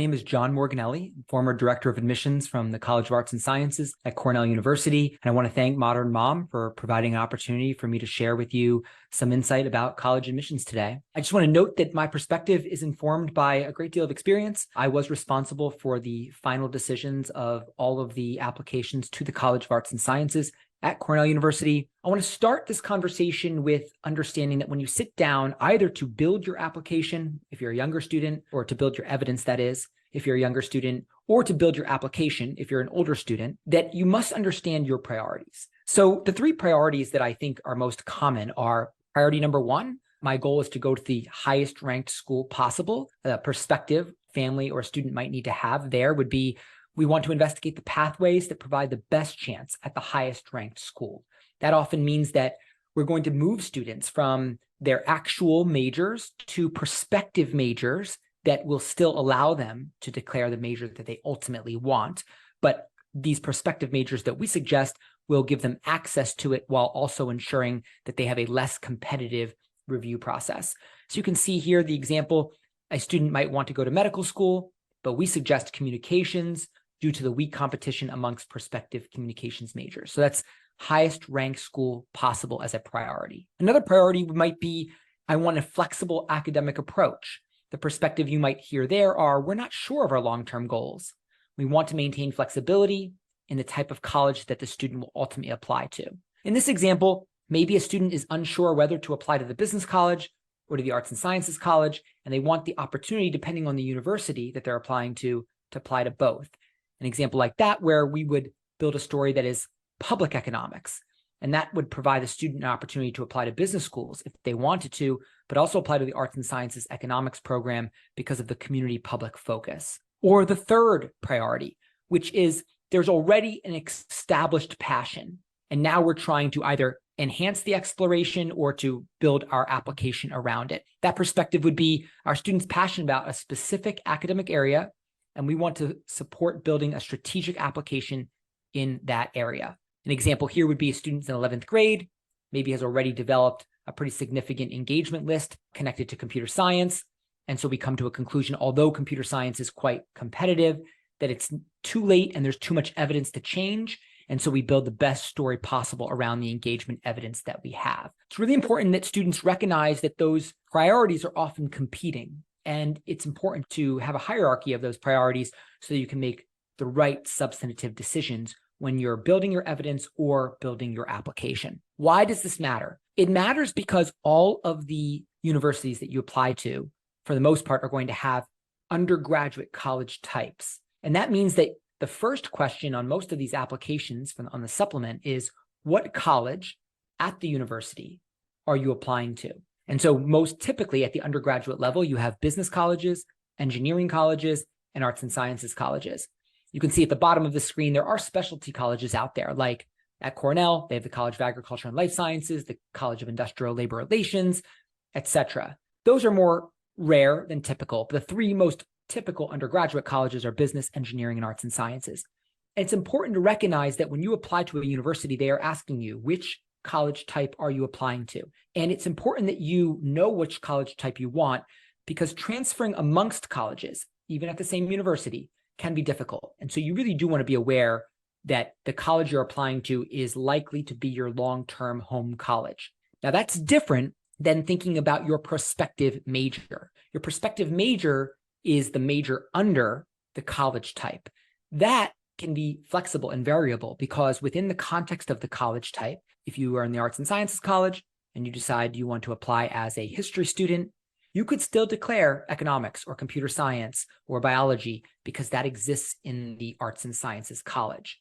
name is John Morganelli, former director of admissions from the College of Arts and Sciences at Cornell University. And I want to thank ModernMom for providing an opportunity for me to share with you some insight about college admissions today. I just want to note that my perspective is informed by a great deal of experience. I was responsible for the final decisions of all of the applications to the College of Arts and Sciences at Cornell University. I want to start this conversation with understanding that when you sit down either to build your application, if you're a younger student, or to build your evidence, that is, if you're a younger student, or to build your application, if you're an older student, that you must understand your priorities. So the three priorities that I think are most common are priority number one, my goal is to go to the highest ranked school possible. The perspective family or student might need to have there would be, we want to investigate the pathways that provide the best chance at the highest ranked school. That often means that we're going to move students from their actual majors to prospective majors that will still allow them to declare the major that they ultimately want. But these prospective majors that we suggest will give them access to it while also ensuring that they have a less competitive review process. So you can see here the example, a student might want to go to medical school, but we suggest communications due to the weak competition amongst prospective communications majors. So that's highest ranked school possible as a priority. Another priority might be, I want a flexible academic approach. The perspective you might hear there are, we're not sure of our long-term goals. We want to maintain flexibility in the type of college that the student will ultimately apply to. In this example, maybe a student is unsure whether to apply to the business college or to the arts and sciences college, and they want the opportunity, depending on the university that they're applying to apply to both. An example like that, where we would build a story that is public economics, and that would provide a student an opportunity to apply to business schools if they wanted to, but also apply to the arts and sciences economics program because of the community public focus. Or the third priority, which is there's already an established passion, and now we're trying to either enhance the exploration or to build our application around it. That perspective would be our students passionate about a specific academic area, and we want to support building a strategic application in that area. An example here would be a student in 11th grade, maybe has already developed a pretty significant engagement list connected to computer science. And so we come to a conclusion, although computer science is quite competitive, that it's too late and there's too much evidence to change. And so we build the best story possible around the engagement evidence that we have. It's really important that students recognize that those priorities are often competing. And it's important to have a hierarchy of those priorities so that you can make the right substantive decisions when you're building your evidence or building your application. Why does this matter? It matters because all of the universities that you apply to, for the most part, are going to have undergraduate college types. And that means that the first question on most of these applications on the supplement is, what college at the university are you applying to? And so most typically at the undergraduate level, you have business colleges, engineering colleges, and arts and sciences colleges. You can see at the bottom of the screen, there are specialty colleges out there, like at Cornell, they have the College of Agriculture and Life Sciences, the College of Industrial Labor Relations, etc. Those are more rare than typical. The three most typical undergraduate colleges are business, engineering, and arts and sciences. And it's important to recognize that when you apply to a university, they are asking you, which college type are you applying to? And it's important that you know which college type you want, because transferring amongst colleges, even at the same university, can be difficult. And so you really do want to be aware that the college you're applying to is likely to be your long-term home college. Now, that's different than thinking about your prospective major. Your prospective major is the major under the college type. That can be flexible and variable because within the context of the college type, if you are in the arts and sciences college and you decide you want to apply as a history student, you could still declare economics or computer science or biology because that exists in the arts and sciences college.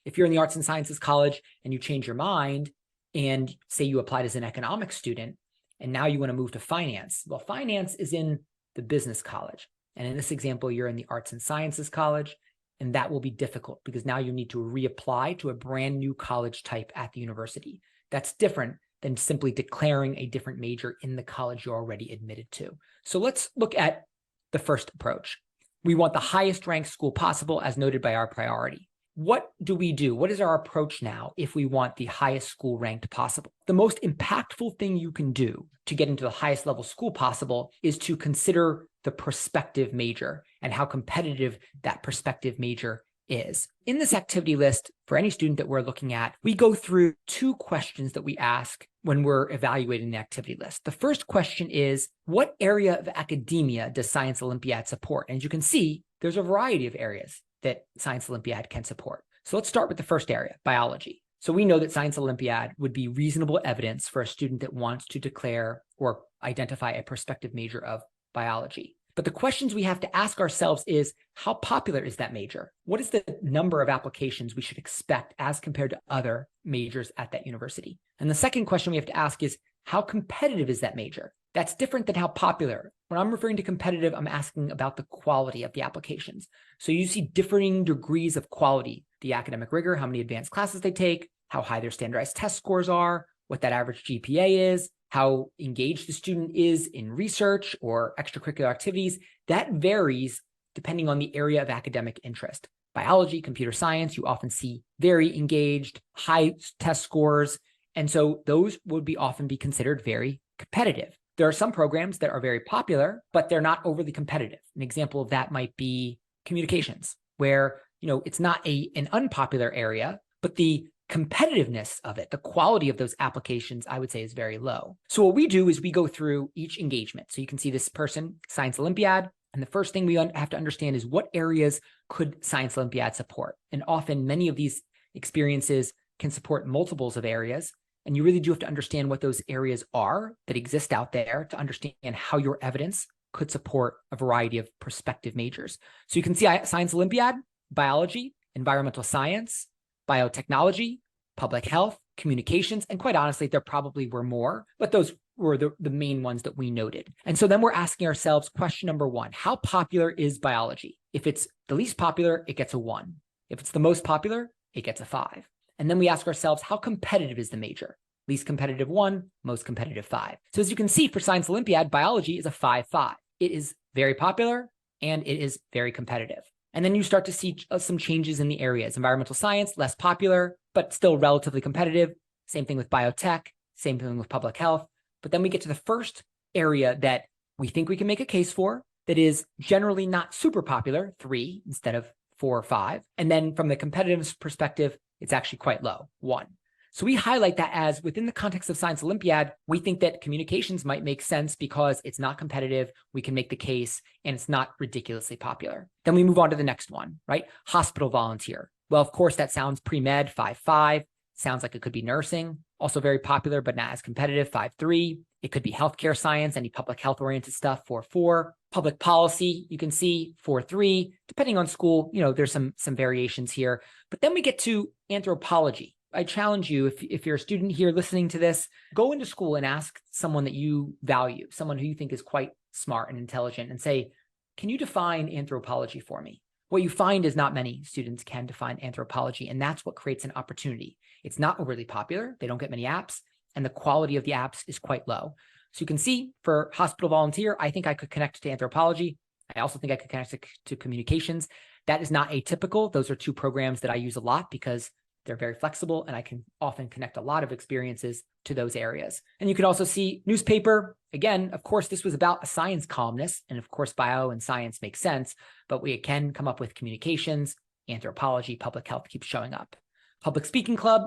If you're in the arts and sciences college and you change your mind and say you applied as an economics student and now you want to move to finance, well, finance is in the business college. And in this example, you're in the arts and sciences college, and that will be difficult because now you need to reapply to a brand new college type at the university. That's different than simply declaring a different major in the college you're already admitted to. So let's look at the first approach. We want the highest ranked school possible as noted by our priority. What do we do? What is our approach now if we want the highest school ranked possible? The most impactful thing you can do to get into the highest level school possible is to consider the prospective major and how competitive that prospective major is. In this activity list, for any student that we're looking at, we go through 2 questions that we ask when we're evaluating the activity list. The first question is, what area of academia does Science Olympiad support? And as you can see, there's a variety of areas that Science Olympiad can support. So let's start with the first area, biology. So we know that Science Olympiad would be reasonable evidence for a student that wants to declare or identify a prospective major of biology. But the questions we have to ask ourselves is, how popular is that major? What is the number of applications we should expect as compared to other majors at that university? And the second question we have to ask is, how competitive is that major? That's different than how popular. When I'm referring to competitive, I'm asking about the quality of the applications. So you see differing degrees of quality, the academic rigor, how many advanced classes they take, how high their standardized test scores are, what that average GPA is, how engaged the student is in research or extracurricular activities. That varies depending on the area of academic interest. Biology, computer science, you often see very engaged, high test scores. And so those would often be considered very competitive. There are some programs that are very popular, but they're not overly competitive. An example of that might be communications, where it's not an unpopular area, but the competitiveness of it, the quality of those applications, I would say, is very low. So what we do is we go through each engagement. So you can see this person, Science Olympiad, and the first thing we have to understand is what areas could Science Olympiad support? And often many of these experiences can support multiples of areas. And you really do have to understand what those areas are that exist out there to understand how your evidence could support a variety of prospective majors. So you can see Science Olympiad, biology, environmental science, biotechnology, public health, communications, and quite honestly, there probably were more, but those were the main ones that we noted. And so then we're asking ourselves question number 1, how popular is biology? If it's the least popular, it gets a 1. If it's the most popular, it gets a 5. And then we ask ourselves, how competitive is the major? Least competitive 1, most competitive 5. So as you can see, for Science Olympiad, biology is a 5-5. It is very popular and it is very competitive. And then you start to see some changes in the areas. Environmental science, less popular, but still relatively competitive. Same thing with biotech, same thing with public health. But then we get to the first area that we think we can make a case for that is generally not super popular, 3 instead of 4 or 5. And then from the competitive perspective, it's actually quite low, 1. So we highlight that as within the context of Science Olympiad, we think that communications might make sense because it's not competitive, we can make the case, and it's not ridiculously popular. Then we move on to the next one, right? Hospital volunteer. Well, of course, that sounds pre-med, 5-5. Sounds like it could be nursing, also very popular, but not as competitive, 5-3. It could be healthcare science, any public health oriented stuff, 4-4. Public policy, you can see 4-3. Depending on school, there's some variations here. But then we get to anthropology. I challenge you, if you're a student here listening to this, go into school and ask someone that you value, someone who you think is quite smart and intelligent, and say, can you define anthropology for me? What you find is not many students can define anthropology, and that's what creates an opportunity. It's not overly popular. They don't get many apps, and the quality of the apps is quite low. So you can see for hospital volunteer, I think I could connect to anthropology. I also think I could connect to communications. That is not atypical. Those are 2 programs that I use a lot because they're very flexible, and I can often connect a lot of experiences to those areas. And you can also see newspaper. Again, of course, this was about a science columnist, and of course, bio and science make sense, but we can come up with communications, anthropology, public health keeps showing up. Public speaking club,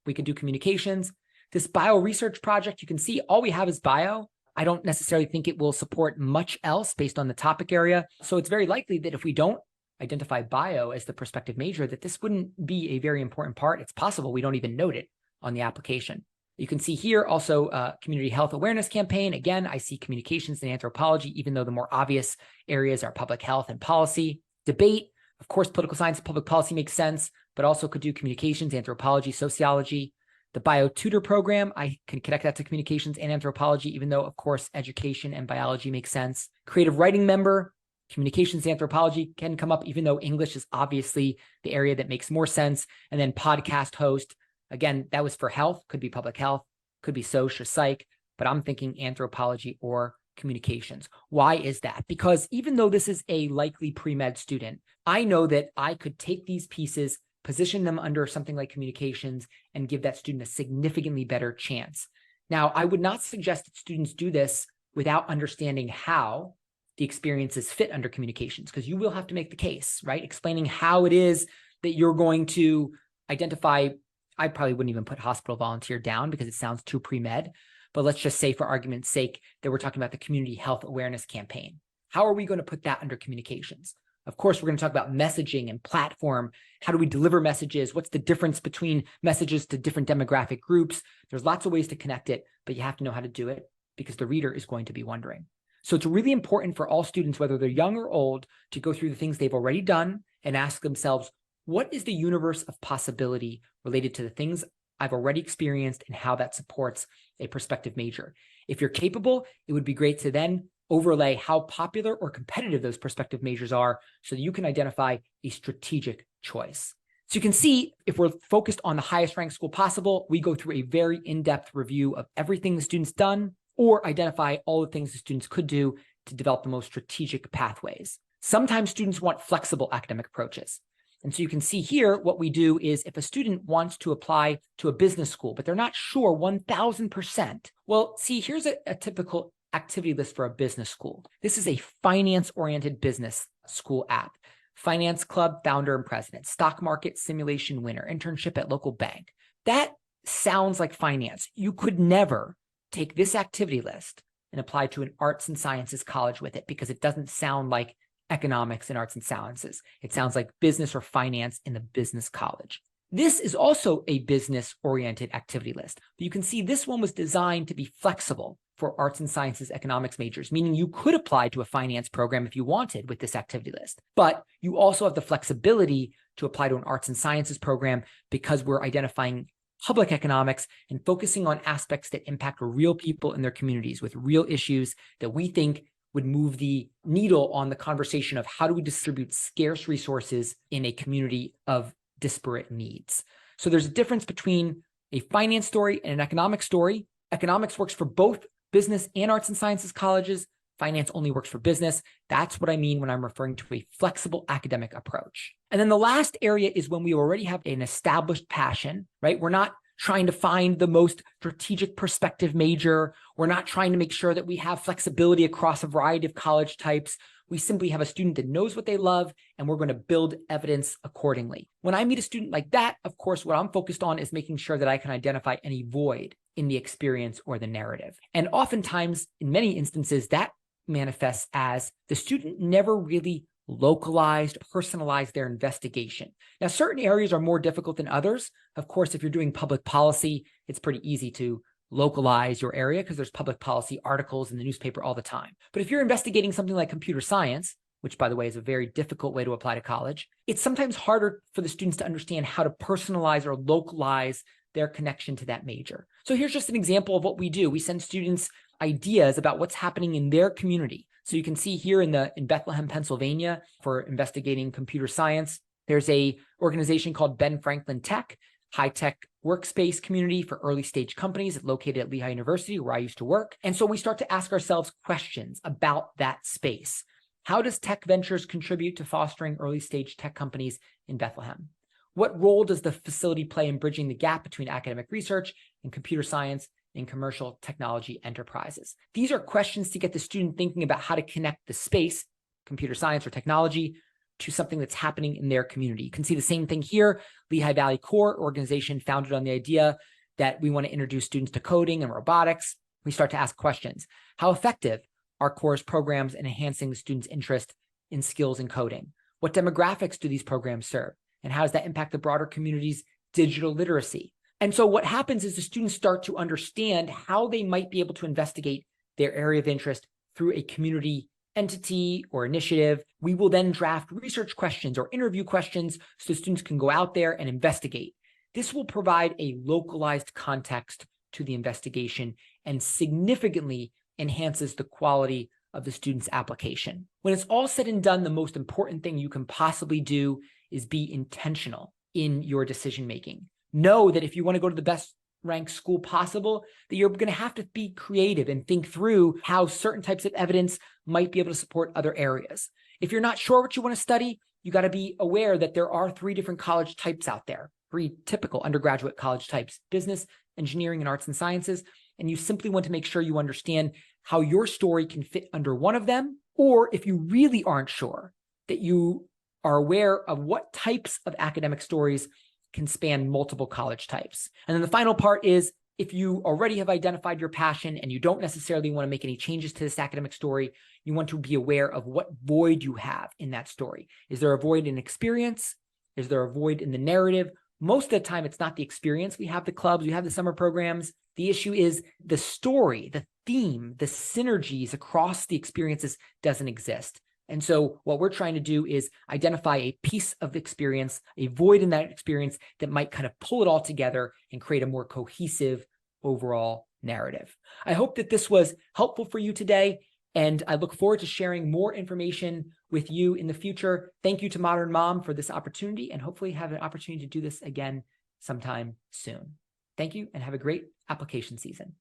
we could do communications. This bio research project, you can see all we have is bio. I don't necessarily think it will support much else based on the topic area. So it's very likely that if we don't identify bio as the prospective major, that this wouldn't be a very important part. It's possible we don't even note it on the application. You can see here also community health awareness campaign. Again, I see communications and anthropology, even though the more obvious areas are public health and policy. Debate, of course, political science and public policy makes sense, but also could do communications, anthropology, sociology. The bio tutor program, I can connect that to communications and anthropology, even though, of course, education and biology make sense. Creative writing member, communications, anthropology can come up, even though English is obviously the area that makes more sense. And then podcast host, again, that was for health, could be public health, could be soc or psych, but I'm thinking anthropology or communications. Why is that? Because even though this is a likely pre-med student, I know that I could take these pieces, position them under something like communications, and give that student a significantly better chance. Now, I would not suggest that students do this without understanding how the experiences fit under communications, because you will have to make the case, right? Explaining how it is that you're going to identify. I probably wouldn't even put hospital volunteer down because it sounds too pre-med, but let's just say for argument's sake that we're talking about the community health awareness campaign. How are we going to put that under communications? Of course, we're going to talk about messaging and platform. How do we deliver messages? What's the difference between messages to different demographic groups? There's lots of ways to connect it, but you have to know how to do it because the reader is going to be wondering. So it's really important for all students, whether they're young or old, to go through the things they've already done and ask themselves, what is the universe of possibility related to the things I've already experienced and how that supports a prospective major? If you're capable, it would be great to then overlay how popular or competitive those prospective majors are so that you can identify a strategic choice. So you can see, if we're focused on the highest ranked school possible, we go through a very in-depth review of everything the student's done or identify all the things the students could do to develop the most strategic pathways. Sometimes students want flexible academic approaches. And so you can see here, what we do is if a student wants to apply to a business school, but they're not sure 1000%, well, see, here's a typical activity list for a business school. This is a finance-oriented business school app. Finance club, founder and president, stock market simulation winner, internship at local bank. That sounds like finance. You could never take this activity list and apply to an arts and sciences college with it because it doesn't sound like economics and arts and sciences. It sounds like business or finance in the business college. This is also a business-oriented activity list. But you can see this one was designed to be flexible for arts and sciences economics majors, meaning you could apply to a finance program if you wanted with this activity list. But you also have the flexibility to apply to an arts and sciences program because we're identifying public economics and focusing on aspects that impact real people in their communities with real issues that we think would move the needle on the conversation of how do we distribute scarce resources in a community of disparate needs. So there's a difference between a finance story and an economic story. Economics works for both business and arts and sciences colleges. Finance only works for business. That's what I mean when I'm referring to a flexible academic approach. And then the last area is when we already have an established passion, right? We're not trying to find the most strategic prospective major. We're not trying to make sure that we have flexibility across a variety of college types. We simply have a student that knows what they love, and we're going to build evidence accordingly. When I meet a student like that, of course, what I'm focused on is making sure that I can identify any void in the experience or the narrative. And oftentimes, in many instances, that manifests as the student never really localized, personalized their investigation. Now, certain areas are more difficult than others. Of course, if you're doing public policy, it's pretty easy to localize your area because there's public policy articles in the newspaper all the time. But if you're investigating something like computer science, which by the way is a very difficult way to apply to college, it's sometimes harder for the students to understand how to personalize or localize their connection to that major. So here's just an example of what we do. We send students ideas about what's happening in their community. So you can see here in Bethlehem, Pennsylvania, for investigating computer science, there's a organization called Ben Franklin Tech, high-tech workspace community for early stage companies located at Lehigh University, where I used to work. And so we start to ask ourselves questions about that space. How does tech ventures contribute to fostering early stage tech companies in Bethlehem? What role does the facility play in bridging the gap between academic research and computer science in commercial technology enterprises? These are questions to get the student thinking about how to connect the space, computer science or technology, to something that's happening in their community. You can see the same thing here. Lehigh Valley Core organization founded on the idea that we want to introduce students to coding and robotics. We start to ask questions. How effective are Core's programs in enhancing the students' interest in skills in coding? What demographics do these programs serve? And how does that impact the broader community's digital literacy? And so what happens is the students start to understand how they might be able to investigate their area of interest through a community entity or initiative. We will then draft research questions or interview questions so students can go out there and investigate. This will provide a localized context to the investigation and significantly enhances the quality of the student's application. When it's all said and done, the most important thing you can possibly do is be intentional in your decision-making. Know that if you want to go to the best ranked school possible, that you're going to have to be creative and think through how certain types of evidence might be able to support other areas. If you're not sure what you want to study, you got to be aware that there are 3 different college types out there, 3 typical undergraduate college types: business, engineering, and arts and sciences. And you simply want to make sure you understand how your story can fit under one of them Or if you really aren't sure, that you are aware of what types of academic stories can span multiple college types. And then the final part is, if you already have identified your passion and you don't necessarily want to make any changes to this academic story, you want to be aware of what void you have in that story. Is there a void in experience? Is there a void in the narrative? Most of the time, it's not the experience. We have the clubs, we have the summer programs. The issue is the story, the theme, the synergies across the experiences doesn't exist. And so what we're trying to do is identify a piece of experience, a void in that experience that might kind of pull it all together and create a more cohesive overall narrative. I hope that this was helpful for you today, and I look forward to sharing more information with you in the future. Thank you to Modern Mom for this opportunity, and hopefully have an opportunity to do this again sometime soon. Thank you, and have a great application season.